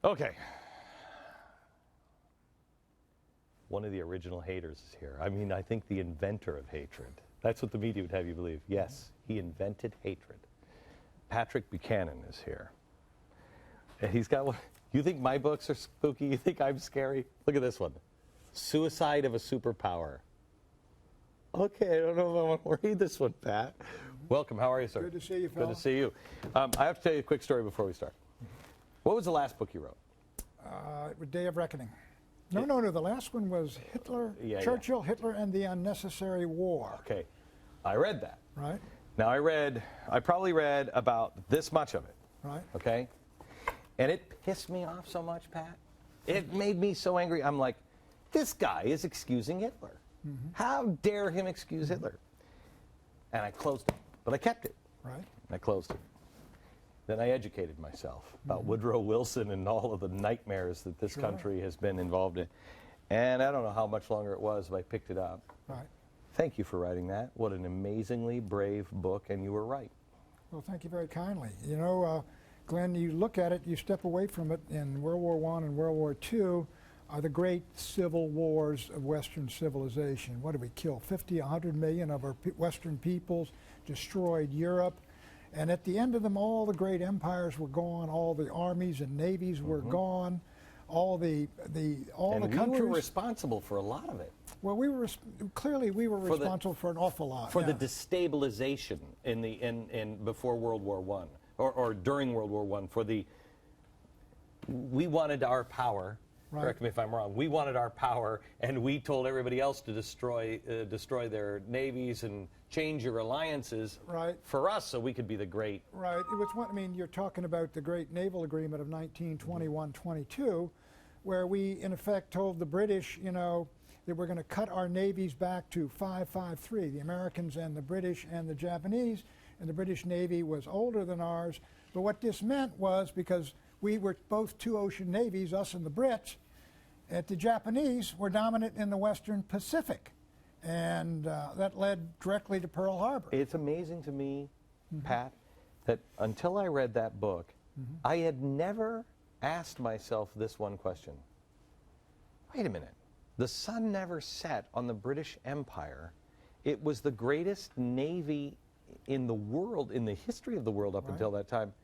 Okay. One of the original haters is here. I mean, I think the inventor of hatred. That's what the media would have you believe. Yes, he invented hatred. Patrick Buchanan is here. And he's got one. You think my books are spooky? You think I'm scary? Look at this one. Suicide of a Superpower. Okay, I don't know if I want to read this one, Pat. Welcome. How are you, sir? Good to see you, Phil. Good to see you. I have to tell you a quick story before we start. What was the last book you wrote? Day of Reckoning. No, the last one was Hitler, Churchill, Hitler, and the Unnecessary War. Okay, I read that. Right. Now I probably read about this much of it. Right. Okay? And it pissed me off so much, Pat. It made me so angry. I'm like, this guy is excusing Hitler. Mm-hmm. How dare him excuse Hitler? And I closed it, but I kept it. Right. And I closed it. Then I educated myself about Woodrow Wilson and all of the nightmares that this country has been involved in. And I don't know how much longer it was, but I picked it up. Right. Thank you for writing that. What an amazingly brave book, and you were right. Well, thank you very kindly. You know, Glenn, you look at it, you step away from it, in World War I and World War II are the great civil wars of Western civilization. What did we kill? 50, 100 million of our Western peoples, destroyed Europe. And at the end of them, all the great empires were gone, all the armies and navies were gone, all the countries. And we were responsible for a lot of it. Well, clearly we were responsible for an awful lot. For the destabilization in before World War I, or during World War I, we wanted our power. Right. Correct me if I'm wrong. We wanted our power, and we told everybody else to destroy their navies and change your alliances. Right. For us, so we could be the great. Right. It was one. I mean, you're talking about the Great Naval Agreement of 1921-22, where we, in effect, told the British, you know, that we're going to cut our navies back to 553. The Americans and the British and the Japanese, and the British Navy was older than ours. But what this meant was, because we were both two ocean navies, us and the Brits, that the Japanese were dominant in the Western Pacific. And that led directly to Pearl Harbor. It's amazing to me, Pat, that until I read that book, I had never asked myself this one question. Wait a minute. The sun never set on the British Empire. It was the greatest navy in the world, in the history of the world up until that time.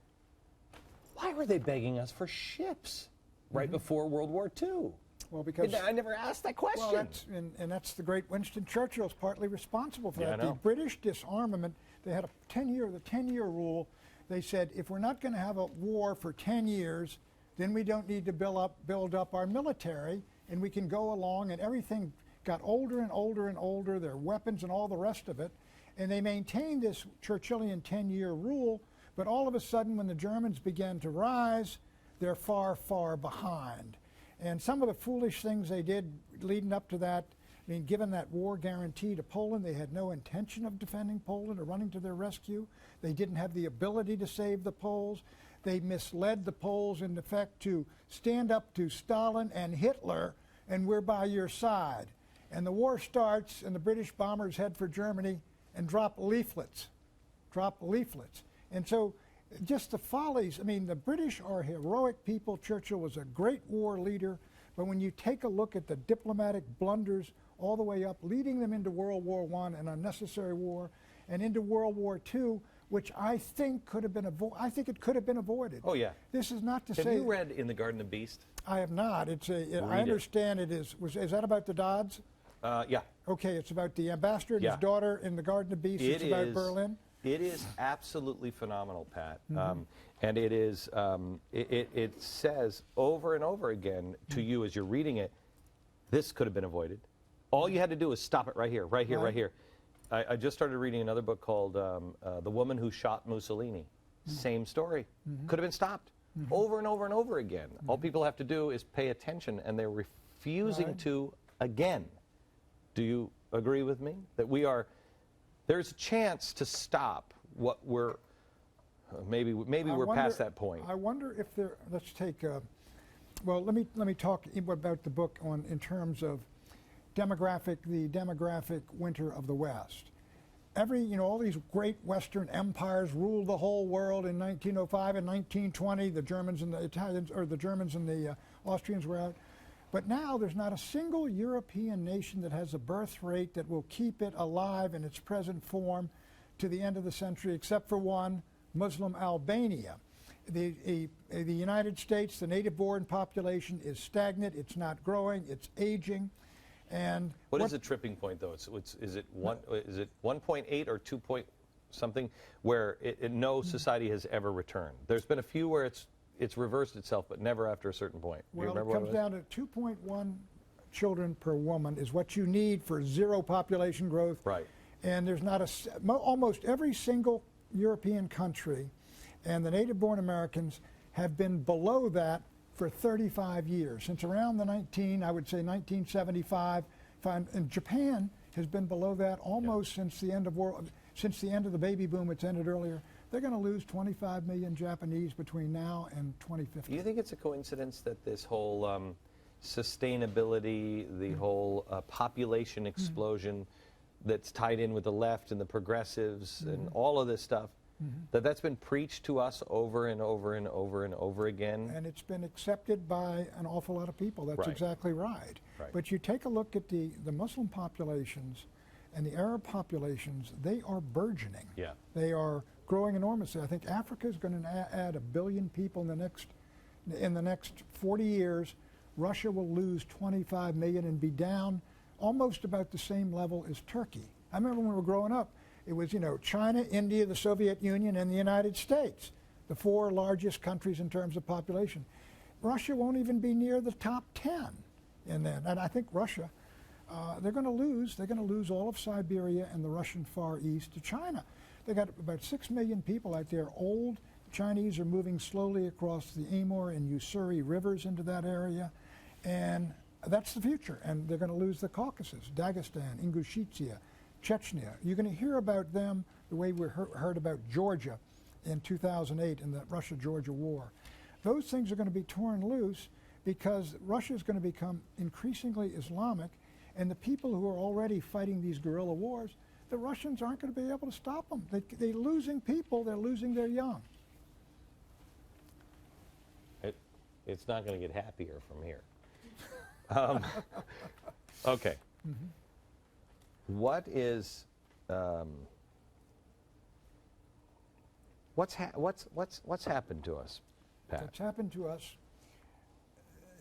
Why were they begging us for ships right before World War II? Well, because I never asked that question. Well, that's the great Winston Churchill's partly responsible for that. I know. The British disarmament, they had the 10-year rule. They said, if we're not going to have a war for 10 years, then we don't need to build up our military, and we can go along, and everything got older and older and older, their weapons and all the rest of it. And they maintained this Churchillian 10-year rule, but all of a sudden when the Germans began to rise, they're far, far behind. And some of the foolish things they did leading up to that, I mean, given that war guarantee to Poland, they had no intention of defending Poland or running to their rescue. They didn't have the ability to save the Poles. They misled the Poles, in effect, to stand up to Stalin and Hitler, and we're by your side. And the war starts, and the British bombers head for Germany and drop leaflets. And so just the follies. I mean, the British are heroic people. Churchill was a great war leader. But when you take a look at the diplomatic blunders all the way up, leading them into World War I, an unnecessary war, and into World War II, which I think could have been it could have been avoided. Oh, yeah. This is not to say... Have you read In the Garden of Beast? I have not. I understand it is... Is that about the Dodds? Yeah. Okay, it's about the ambassador and his daughter in the Garden of Beasts. It's about Berlin. It is absolutely phenomenal, Pat. And it is, it says over and over again to you as you're reading it, this could have been avoided. All you had to do is stop it right here, right here, right here. I just started reading another book called The Woman Who Shot Mussolini. Same story. Could have been stopped over and over and over again. All people have to do is pay attention, and they're refusing to again. Do you agree with me? That there's a chance to stop what we're, maybe we're past that point. I wonder if let's take, well, let me talk about the book in terms of the demographic winter of the West. all these great Western empires ruled the whole world in 1905 and 1920. The Germans and the Italians, or the Germans and the Austrians were out. But now there's not a single European nation that has a birth rate that will keep it alive in its present form to the end of the century, except for one, Muslim Albania. The United States, the native-born population is stagnant. It's not growing. It's aging. And what is the tripping point, though? Is it 1.8 or 2 point something where no society has ever returned? There's been a few where it's reversed itself, but never after a certain point. Well, it comes down to 2.1 children per woman is what you need for zero population growth. Right. And there's not almost every single European country and the native-born Americans have been below that for 35 years. Since around I would say 1975, and Japan has been below that almost since the end of the baby boom, which ended earlier. They're going to lose 25 million Japanese between now and 2050. Do you think it's a coincidence that this whole sustainability, the whole population explosion that's tied in with the left and the progressives and all of this stuff, that's been preached to us over and over and over and over again? And it's been accepted by an awful lot of people. That's exactly right. But you take a look at the Muslim populations and the Arab populations, they are burgeoning. Yeah. They are growing enormously. I think Africa is going to add 1 billion people in the next 40 years. Russia will lose 25 million and be down almost about the same level as Turkey. I remember when we were growing up, it was, China, India, the Soviet Union, and the United States, the 4 largest countries in terms of population. Russia won't even be near the top 10 in that. And I think Russia, they're going to lose all of Siberia and the Russian Far East to China. They got about 6 million people out there, old. The Chinese are moving slowly across the Amur and Ussuri rivers into that area. And that's the future. And they're going to lose the Caucasus, Dagestan, Ingushetia, Chechnya. You're going to hear about them the way we heard about Georgia in 2008 in the Russia-Georgia war. Those things are going to be torn loose because Russia is going to become increasingly Islamic, and the people who are already fighting these guerrilla wars, the Russians aren't going to be able to stop them. They're losing people. They're losing their young. It's not going to get happier from here. Okay. What is what's happened to us, Pat? What's happened to us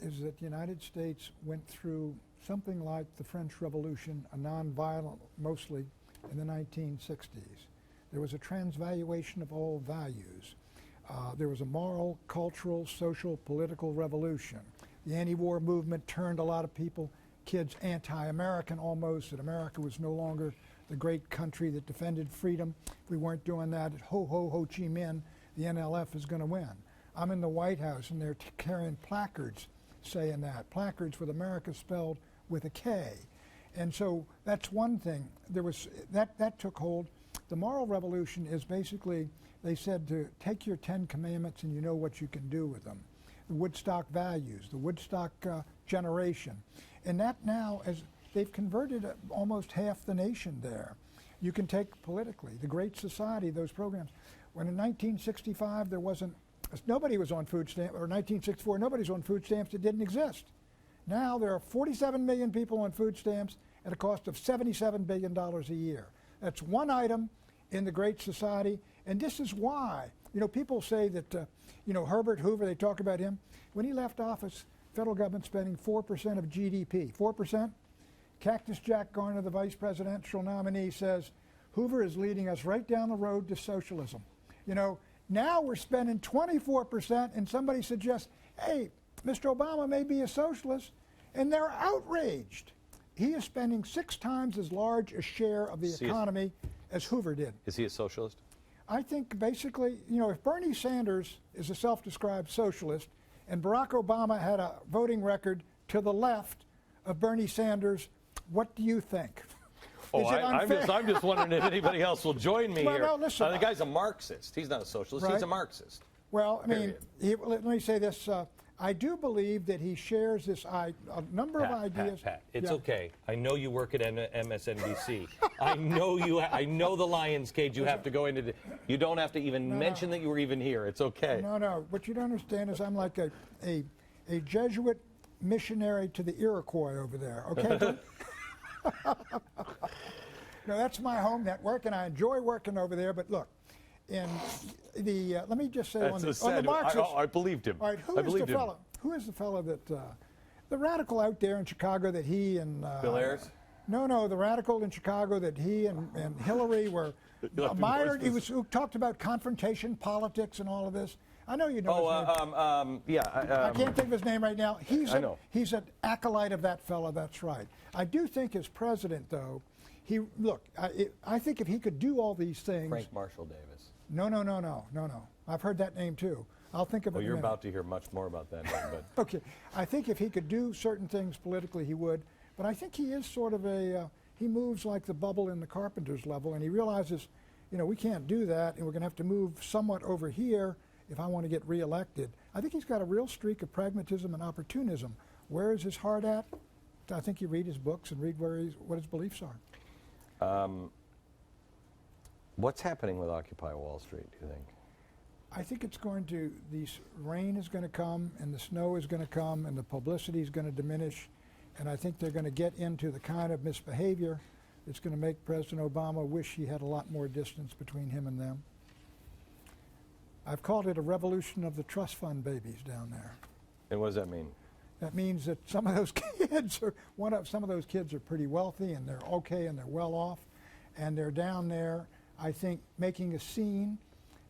is that the United States went through something like the French Revolution, a nonviolent, mostly in the 1960s. There was a transvaluation of all values. There was a moral, cultural, social, political revolution. The anti-war movement turned a lot of people, kids, anti-American almost, that America was no longer the great country that defended freedom. If we weren't doing that, Ho Chi Minh, the NLF is going to win. I'm in the White House and they're carrying placards saying that, placards with America spelled with a K. And so that's one thing. There was that took hold. The moral revolution is basically, they said to take your 10 commandments and you know what you can do with them. The Woodstock values, the Woodstock generation. And that now, as they've converted almost half the nation there. You can take politically, the Great Society, those programs. When in 1965 nobody was on food stamps, or 1964 nobody's on food stamps, it didn't exist. Now there are 47 million people on food stamps at a cost of $77 billion a year. That's one item in the Great Society, and this is why. People say that, Herbert Hoover, they talk about him. When he left office, federal government spending 4% of GDP. 4%? Cactus Jack Garner, the vice presidential nominee, says, Hoover is leading us right down the road to socialism. Now we're spending 24%, and somebody suggests, hey, Mr. Obama may be a socialist, and they're outraged. He is spending 6 times as large a share of the economy as Hoover did. Is he a socialist? I think basically, if Bernie Sanders is a self-described socialist and Barack Obama had a voting record to the left of Bernie Sanders, what do you think? I'm just wondering if anybody else will join me here. No, listen. The guy's a Marxist. He's not a socialist. Right. He's a Marxist. Well, I mean, let me say this. I do believe that he shares a number of ideas. Pat, it's Yeah. okay. I know you work at MSNBC. I know you. I know the lion's cage. You have to go into. You don't have to even mention that you were even here. It's okay. No. What you don't understand is I'm like a Jesuit missionary to the Iroquois over there. Okay. No, that's my home network, and I enjoy working over there. But look, in the let me just say on the Marxists. I believed him. All right, who is the fellow that the radical out there in Chicago that he and Bill Ayers? No, the radical in Chicago that he and Hillary were admired. Who talked about confrontation politics and all of this. I know you know his name. I can't think of his name right now. He's an acolyte of that fellow. That's right. I do think as president, though, I think if he could do all these things. Frank Marshall Davis. No. I've heard that name too. I'll think of it. Well, you're about to hear much more about that name, but okay. I think if he could do certain things politically, he would. But I think he is sort of he moves like the bubble in the carpenter's level, and he realizes, we can't do that, and we're going to have to move somewhat over here if I want to get reelected. I think he's got a real streak of pragmatism and opportunism. Where is his heart at? I think you read his books and read what his beliefs are. What's happening with Occupy Wall Street, do you think? I think it's going to, rain is going to come, and the snow is going to come, and the publicity is going to diminish, and I think they're going to get into the kind of misbehavior that's going to make President Obama wish he had a lot more distance between him and them. I've called it a revolution of the trust fund babies down there. And what does that mean? That means that some of those kids are pretty wealthy, and they're okay, and they're well off, and they're down there, I think, making a scene.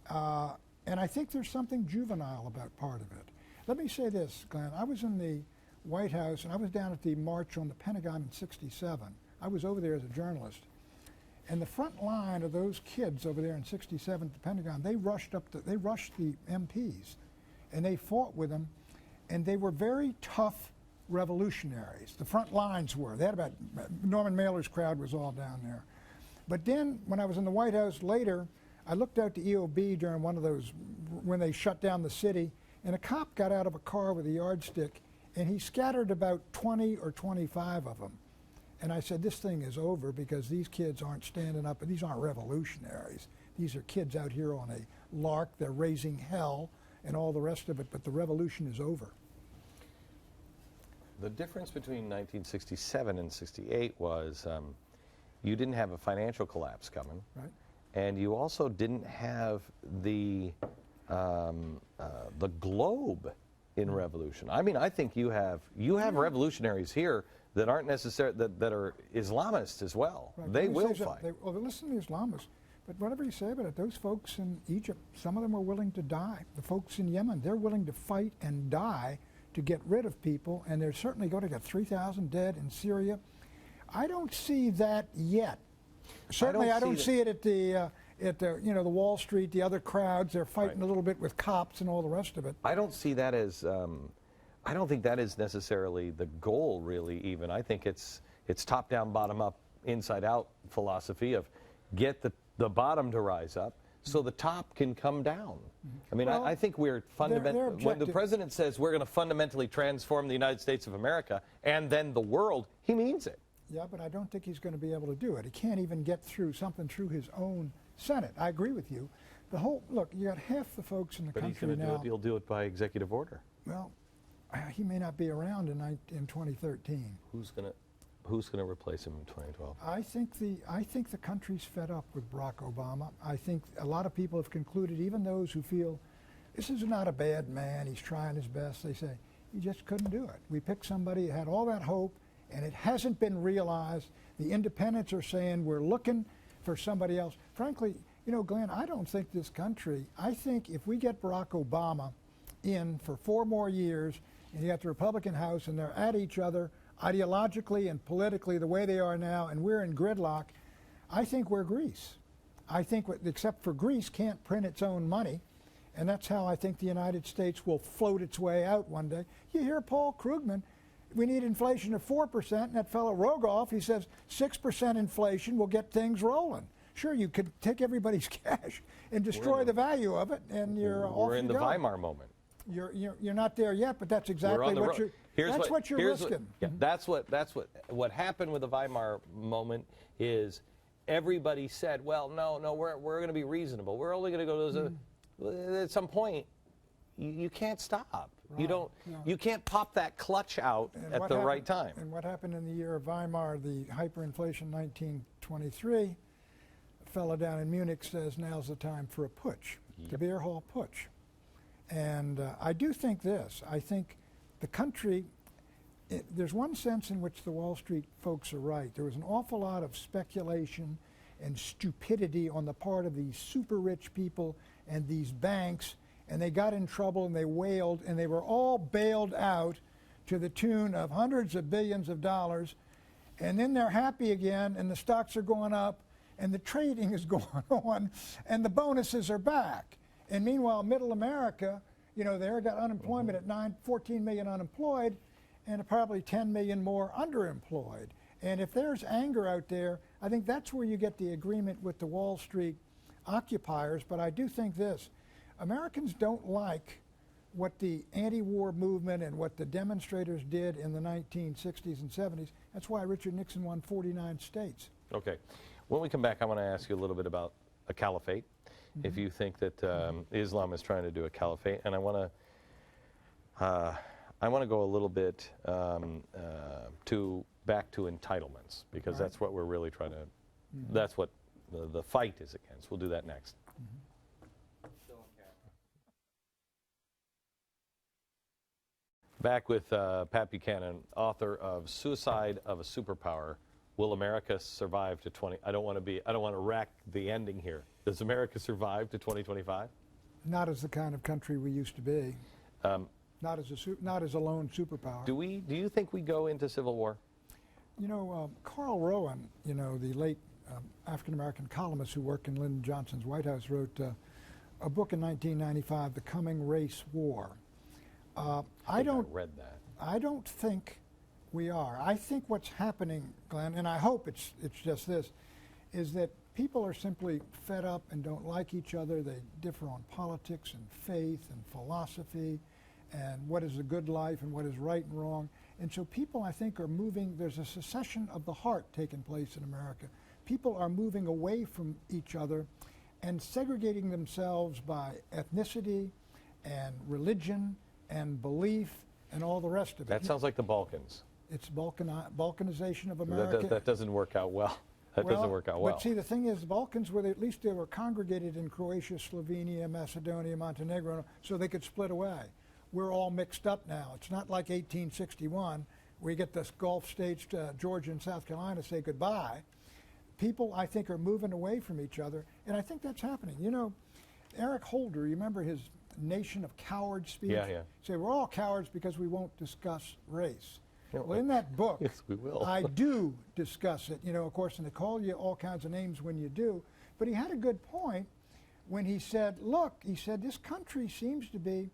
And I think there's something juvenile about part of it. Let me say this, Glenn. I was in the White House, and I was down at the March on the Pentagon in '67. I was over there as a journalist. And the front line of those kids over there in '67 at the Pentagon, they rushed the MPs, and they fought with them, and they were very tough revolutionaries. The front lines were. They had about, Norman Mailer's crowd was all down there. But then, when I was in the White House later, I looked out to EOB during one of those, when they shut down the city, and a cop got out of a car with a yardstick, and he scattered about 20 or 25 of them. And I said, this thing is over because these kids aren't standing up, and these aren't revolutionaries. These are kids out here on a lark, they're raising hell and all the rest of it, but the revolution is over. The difference between 1967 and '68 was you didn't have a financial collapse coming. Right. And you also didn't have the globe in revolution. I mean, I think you have revolutionaries here that aren't necessarily that are Islamists as well. Right. They will fight. Well, listen to the Islamists, but whatever you say about it, those folks in Egypt, some of them are willing to die. The folks in Yemen, they're willing to fight and die to get rid of people, and they're certainly going to get 3,000 dead in Syria. I don't see that yet. Certainly, I don't see it at the the Wall Street, the other crowds. They're fighting a little bit with cops and all the rest of it. I don't see that as. I don't think that is necessarily the goal, really. Even I think it's top down, bottom up, inside out philosophy of get the bottom to rise up so the top can come down. I mean, I think we're fundamentally. When the president says we're going to fundamentally transform the United States of America and then the world, he means it. Yeah, but I don't think he's going to be able to do it. He can't even get through his own Senate. I agree with you. Look, you got half the folks in the country now. He'll do it by executive order. Well, he may not be around in 2013. Who's going to replace him in 2012? I think the country's fed up with Barack Obama. I think a lot of people have concluded, even those who feel this is not a bad man, he's trying his best, they say he just couldn't do it. We picked somebody who had all that hope, and it hasn't been realized. The independents are saying we're looking for somebody else. Frankly, Glenn, I don't think this country, I think if we get Barack Obama in for 4 more years, and you got the Republican House, and they're at each other ideologically and politically the way they are now, and we're in gridlock, I think we're Greece. I think, except for Greece can't print its own money, and that's how I think the United States will float its way out one day. You hear Paul Krugman, we need inflation of 4%, and that fellow Rogoff, he says 6% inflation will get things rolling. Sure, you could take everybody's cash and destroy the value of it, and you're off. We're in the Weimar moment. You're not there yet, but that's exactly what you're risking. Yeah, that's what happened with the Weimar moment is everybody said, well, no, we're going to be reasonable. We're only going to go to those. At some point, you can't stop. Right. You can't pop that clutch out at the right time. And what happened in the year of Weimar, the hyperinflation 1923, a fellow down in Munich says now's the time for a putsch, the beer hall putsch. And I do think this. I think the country, there's one sense in which the Wall Street folks are right. There was an awful lot of speculation and stupidity on the part of these super rich people and these banks, and they got in trouble and they wailed, and they were all bailed out to the tune of hundreds of billions of dollars, and then they're happy again, and the stocks are going up, and the trading is going on, and the bonuses are back. And meanwhile, middle America, they got unemployment at 14 million unemployed, and probably 10 million more underemployed. And if there's anger out there, I think that's where you get the agreement with the Wall Street occupiers. But I do think this. Americans don't like what the anti-war movement and what the demonstrators did in the 1960s and 70s. That's why Richard Nixon won 49 states. Okay. When we come back, I want to ask you a little bit about a caliphate. If you think that Islam is trying to do a caliphate, and I want to go a little bit back to entitlements, because that's what we're really trying to. That's what the fight is against. We'll do that next. Back with Pat Buchanan, author of Suicide of a Superpower. Will America survive to 20? I don't want to rack the ending here. Does America survive to 2025? Not as the kind of country we used to be. Not as a lone superpower. Do you think we go into civil war? Carl Rowan, the late African-American columnist who worked in Lyndon Johnson's White House, wrote a book in 1995, The Coming Race War. I read that. I don't think we are. I think what's happening, Glenn, and I hope it's just this, is that people are simply fed up and don't like each other. They differ on politics and faith and philosophy and what is a good life and what is right and wrong. And so people, I think, are moving. There's a secession of the heart taking place in America. People are moving away from each other and segregating themselves by ethnicity and religion and belief and all the rest of it. That sounds like the Balkans. It's Balkanization of America. That doesn't work out well. Doesn't work out well. But see, the thing is, the Balkans, at least they were congregated in Croatia, Slovenia, Macedonia, Montenegro, so they could split away. We're all mixed up now. It's not like 1861, where you get the Gulf states, Georgia and South Carolina, say goodbye. People, I think, are moving away from each other, and I think that's happening. Eric Holder, you remember his Nation of Cowards speech? Yeah. Say, we're all cowards because we won't discuss race. Well, in that book, yes, we will. I do discuss it, of course, and they call you all kinds of names when you do. But he had a good point when he said, look, this country seems to be,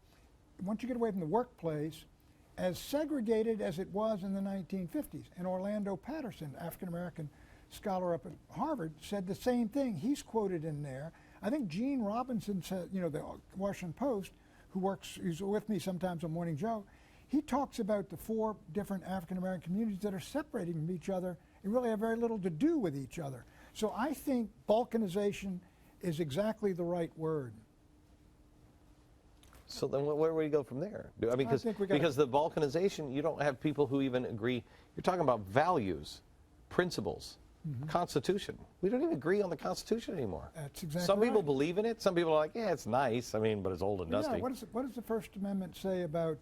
once you get away from the workplace, as segregated as it was in the 1950s. And Orlando Patterson, African-American scholar up at Harvard, said the same thing. He's quoted in there. I think Gene Robinson said, the Washington Post, who's with me sometimes on Morning Joe, he talks about the 4 different African-American communities that are separating from each other and really have very little to do with each other. So I think Balkanization is exactly the right word. So then where do we go from there? I mean, because the Balkanization, you don't have people who even agree. You're talking about values, principles, Constitution. We don't even agree on the Constitution anymore. That's exactly Some people right. believe in it. Some people are like, yeah, it's nice. But it's old and dusty. Yeah, what does the First Amendment say about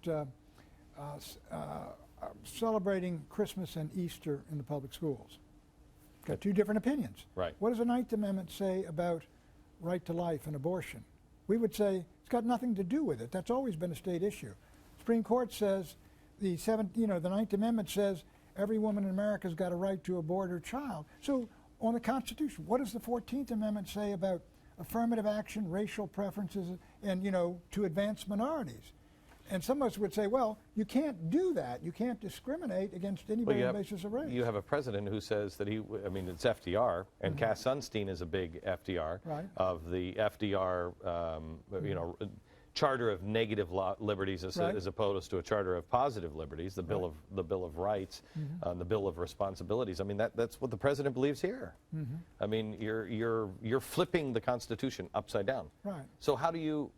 celebrating Christmas and Easter in the public schools? Got 2 different opinions. Right. What does the Ninth Amendment say about right to life and abortion? We would say it's got nothing to do with it. That's always been a state issue. Supreme Court says the Ninth Amendment says every woman in America has got a right to abort her child. So on the Constitution, what does the 14th Amendment say about affirmative action, racial preferences, and to advance minorities? And some of us would say, well, you can't do that. You can't discriminate against anybody on the basis of race. You have a president who says that it's FDR, and Cass Sunstein is a big FDR, right. of the FDR, charter of negative liberties as opposed to a charter of positive liberties, the Bill of Rights, the Bill of Responsibilities. I mean, that's what the president believes here. I mean, you're flipping the Constitution upside down. Right. So how do you?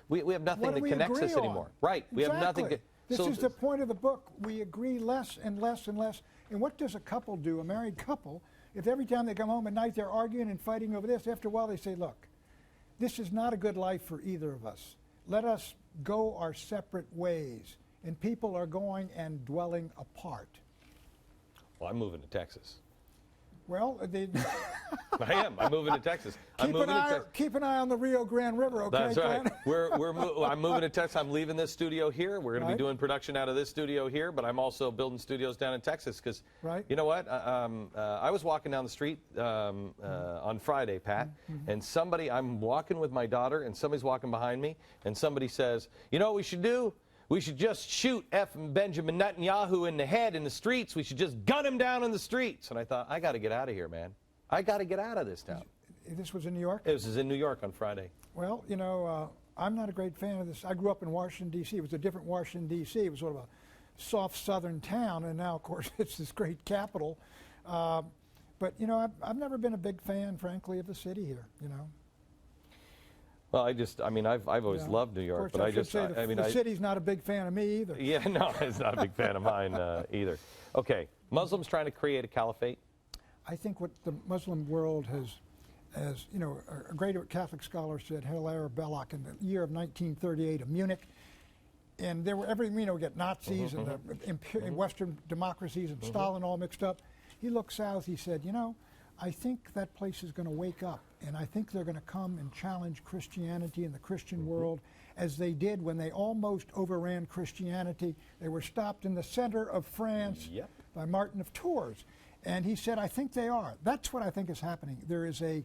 We have nothing that connects us anymore. Right. Exactly. We have nothing. This is the point of the book. We agree less and less and less. And what does a couple do? A married couple, if every time they come home at night they're arguing and fighting over this, after a while they say, look, this is not a good life for either of us. Let us go our separate ways. And people are going and dwelling apart. Well, I'm moving to Texas. Well, I am. I'm moving to Texas. Keep an eye on the Rio Grande River, okay, That's right. Glenn? I'm moving to Texas. I'm leaving this studio here. We're going to be doing production out of this studio here, but I'm also building studios down in Texas because, you know what? I was walking down the street on Friday, Pat, and I'm walking with my daughter, and somebody's walking behind me, and somebody says, you know what we should do? We should just shoot Benjamin Netanyahu in the head in the streets. We should just gun him down in the streets. And I thought, I got to get out of here, man. I got to get out of this town. This was in New York? This was in New York on Friday. Well, you know, I'm not a great fan of this. I grew up in Washington, D.C. It was a different Washington, D.C. It was sort of a soft southern town, and now, of course, it's this great capital. But, you know, I've never been a big fan, frankly, of the city here, you know. Well, I've always loved New York, but the city's not a big fan of me either. Yeah, no, it's not a big fan of mine either. Okay, Muslims trying to create a caliphate? I think what the Muslim world has, you know, a great Catholic scholar said, Hilaire Belloc, in the year of 1938 of Munich, and there were we get Nazis and the Western democracies and Stalin all mixed up. He looked south, he said, you know, I think that place is going to wake up, and I think they're going to come and challenge Christianity and the Christian world as they did when they almost overran Christianity. They were stopped in the center of France by Martin of Tours. And he said, I think they are. That's what I think is happening. There is a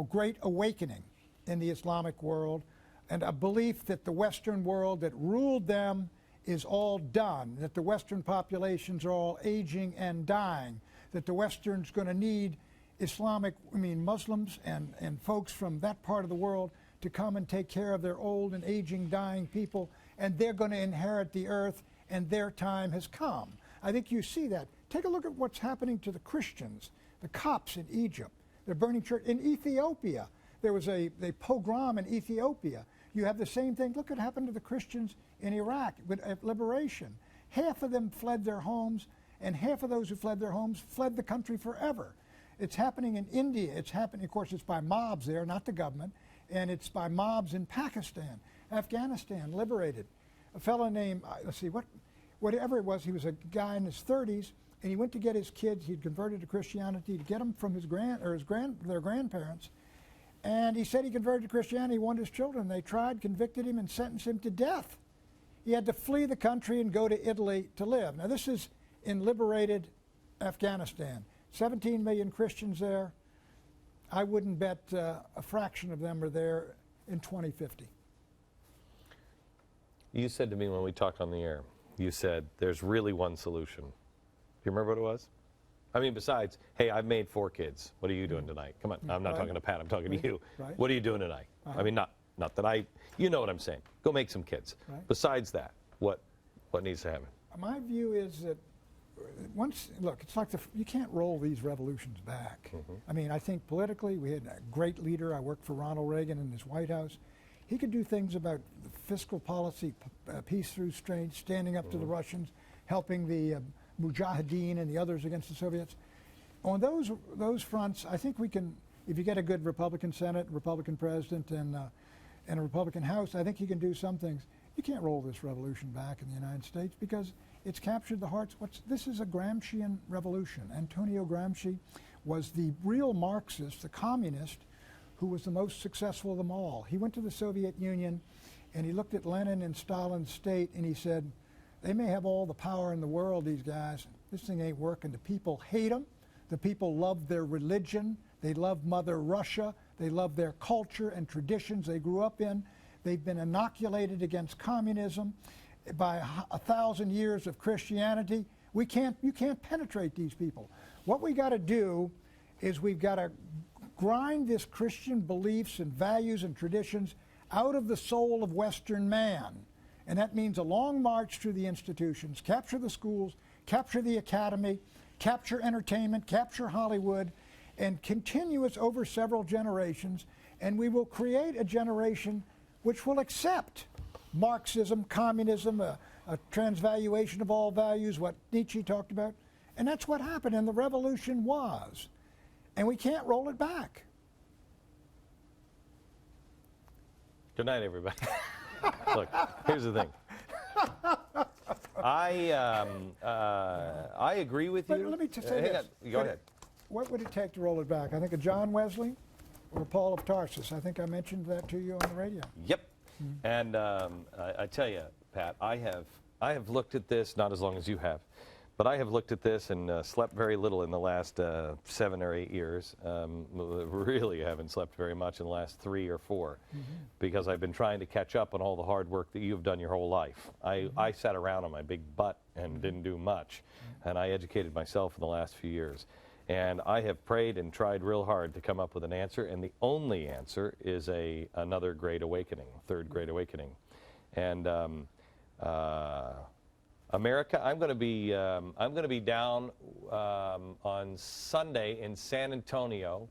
great awakening in the Islamic world and a belief that the Western world that ruled them is all done, that the Western populations are all aging and dying, that the Western's going to need Muslims and folks from that part of the world to come and take care of their old and aging, dying people, and they're going to inherit the earth, and their time has come. I think you see that. Take a look at what's happening to the Christians, the Copts in Egypt. They're burning church. In Ethiopia, there was a pogrom in Ethiopia. You have the same thing. Look what happened to the Christians in Iraq at liberation. Half of them fled their homes, and half of those who fled their homes fled the country forever. It's happening in India. It's happening, of course, it's by mobs there, not the government, and it's by mobs in Pakistan. Afghanistan, liberated. A fellow named, whatever it was, he was a guy in his 30s, and he went to get his kids. He'd converted to Christianity to get them from their grandparents. And he said he converted to Christianity. He wanted his children. They tried, convicted him, and sentenced him to death. He had to flee the country and go to Italy to live. Now, this is in liberated Afghanistan. 17 million Christians there. I wouldn't bet a fraction of them are there in 2050. You said to me when we talked on the air, you said there's really one solution. Do you remember what it was? I mean, besides, hey, I've made 4 kids. What are you doing tonight? Come on, I'm not talking to Pat, I'm talking to you. Right. What are you doing tonight? I mean, not that you know what I'm saying. Go make some kids. Right. Besides that, what needs to happen? My view is that it's like you can't roll these revolutions back. I mean, I think politically we had a great leader. I worked for Ronald Reagan in his White House. He could do things about fiscal policy, peace through strength, standing up to the Russians, helping the Mujahideen and the others against the Soviets. On those fronts, I think we can, if you get a good Republican Senate, Republican President, and a Republican House, I think you can do some things. You can't roll this revolution back in the United States because it's captured the hearts. This is a Gramscian revolution. Antonio Gramsci was the real Marxist, the communist, who was the most successful of them all. He went to the Soviet Union and he looked at Lenin and Stalin's state and he said, they may have all the power in the world, these guys. This thing ain't working. The people hate them. The people love their religion. They love Mother Russia. They love their culture and traditions they grew up in. They've been inoculated against communism by 1,000 years of Christianity. You can't penetrate these people. What we got to do is we've got to grind this Christian beliefs and values and traditions out of the soul of Western man. And that means a long march through the institutions, capture the schools, capture the academy, capture entertainment, capture Hollywood, and continuous over several generations. And we will create a generation which will accept Marxism, communism, a transvaluation of all values, what Nietzsche talked about. And that's what happened, and the revolution was. And we can't roll it back. Good night, everybody. Look, here's the thing. I agree with you. But let me just say this. Go ahead. What would it take to roll it back? I think of John Wesley or Paul of Tarsus. I think I mentioned that to you on the radio. Yep. And I tell you, Pat, I have looked at this, not as long as you have, but I have looked at this and slept very little in the last 7 or 8 years. Really haven't slept very much in the last 3 or 4 because I've been trying to catch up on all the hard work that you've done your whole life. I sat around on my big butt and didn't do much, and I educated myself in the last few years. And I have prayed and tried real hard to come up with an answer, and the only answer is another Great Awakening, third Great Awakening. And America, I'm going to be down on Sunday in San Antonio,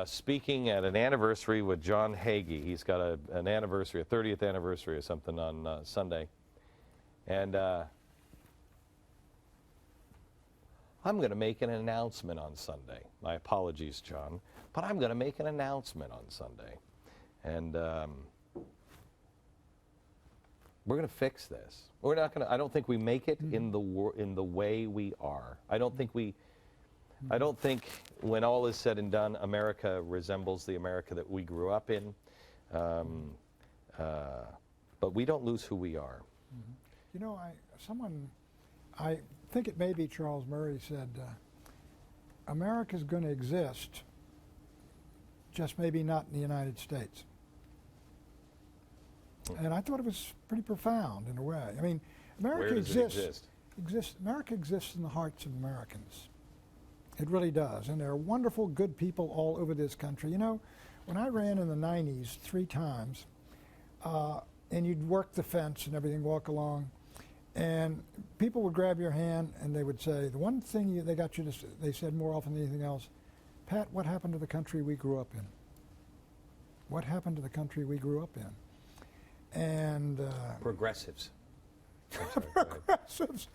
speaking at an anniversary with John Hagee. He's got an anniversary, a 30th anniversary or something on Sunday, and I'm going to make an announcement on Sunday. My apologies, John, but I'm going to make an announcement on Sunday, and we're going to fix this. We're not going to. I don't think we make it in the way we are. I don't think when all is said and done, America resembles the America that we grew up in. But we don't lose who we are. You know, I think it may be Charles Murray said, America's going to exist, just maybe not in the United States. And I thought it was pretty profound in a way. I mean, America exists. America exists in the hearts of Americans. It really does. And there are wonderful, good people all over this country. You know, when I ran in the 90s 3 times, and you'd work the fence and everything, walk along, and people would grab your hand and they would say, the one thing they got you to say, they said more often than anything else, Pat, what happened to the country we grew up in? What happened to the country we grew up in? And progressives. Progressives.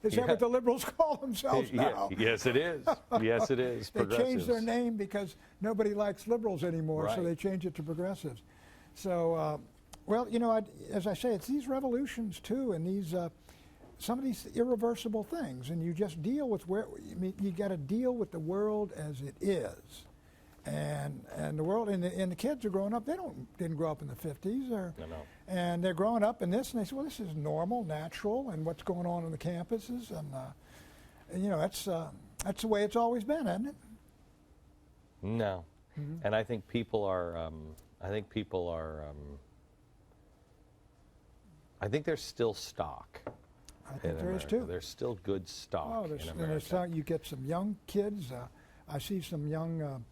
Is that what the liberals call themselves now? Yes, it is. Yes, it is. They changed their name because nobody likes liberals anymore, so they changed it to progressives. So, well, you know, as I say, it's these revolutions too, and these some of these irreversible things, and you just deal with you got to deal with the world as it is. And the world, and the kids are growing up, didn't grow up in the 50s. And they're growing up in this, and they say, well, this is normal, natural, and what's going on in the campuses. And you know, that's the way it's always been, isn't it? No. And I think people are, I think there's still stock. I think there is too. There's still good stock in America. And you get some young kids. I see some young,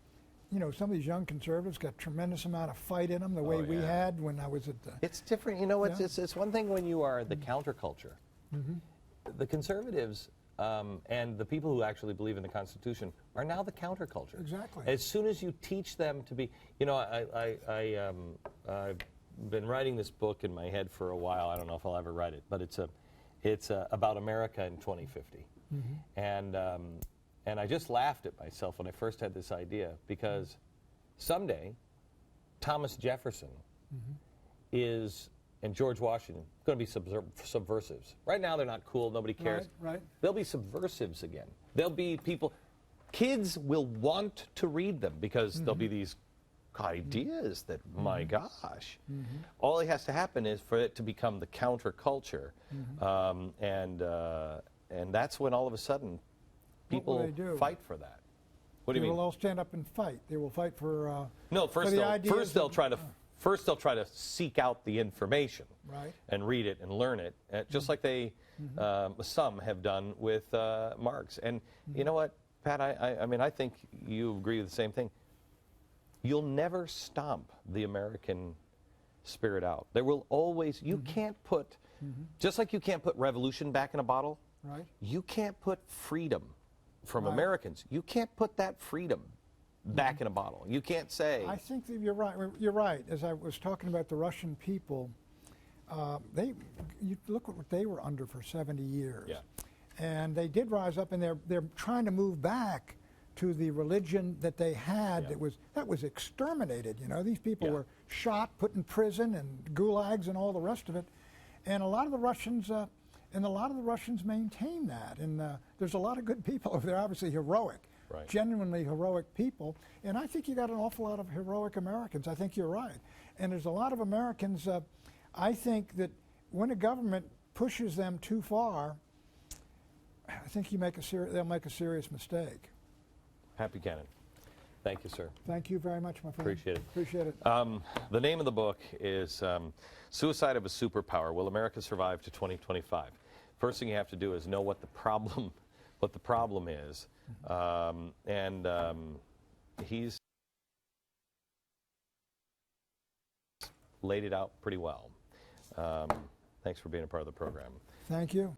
you know, some of these young conservatives got a tremendous amount of fight in them, the way we had when I was at the... It's different. You know, it's one thing when you are the counterculture. The conservatives and the people who actually believe in the Constitution are now the counterculture. Exactly. As soon as you teach them to be... You know, I've been writing this book in my head for a while. I don't know if I'll ever write it, but it's about America in 2050. And I just laughed at myself when I first had this idea, because someday Thomas Jefferson and George Washington going to be subversives. Right now they're not cool, nobody cares. Right. They'll be subversives again. They'll be people, kids will want to read them because there'll be these ideas that, my gosh. All it has to happen is for it to become the counterculture. And that's when all of a sudden people fight for that. What do you mean? They will all stand up and fight. They will fight for no. First they'll try to seek out the information, and read it and learn it, just like they some have done with Marx. And you know what, Pat? I mean, I think you agree with the same thing. you'll never stomp the American spirit out. There will always, you can't put, just like you can't put revolution back in a bottle, Right. you can't put freedom from Right. Americans. You can't put that freedom back in a bottle. You can't say. I think that you're right. You're right. As I was talking about the Russian people, you look at what they were under for 70 years. Yeah. And they did rise up, and they're trying to move back to the religion that they had. Yeah. That was exterminated. You know, these people Yeah. were shot, put in prison, and gulags, and all the rest of it. And a lot of the Russians maintain that. And there's a lot of good people over there, obviously heroic, Right. genuinely heroic people. And I think you got an awful lot of heroic Americans. I think you're right. And there's a lot of Americans. I think that when a government pushes them too far, I think they'll make a serious mistake. Pat Buchanan, thank you, sir. Thank you very much, my friend. Appreciate it. Appreciate it. The name of the book is Suicide of a Superpower, Will America Survive to 2025? First thing you have to do is know what the problem is. He's laid it out pretty well. Thanks for being a part of the program. Thank you.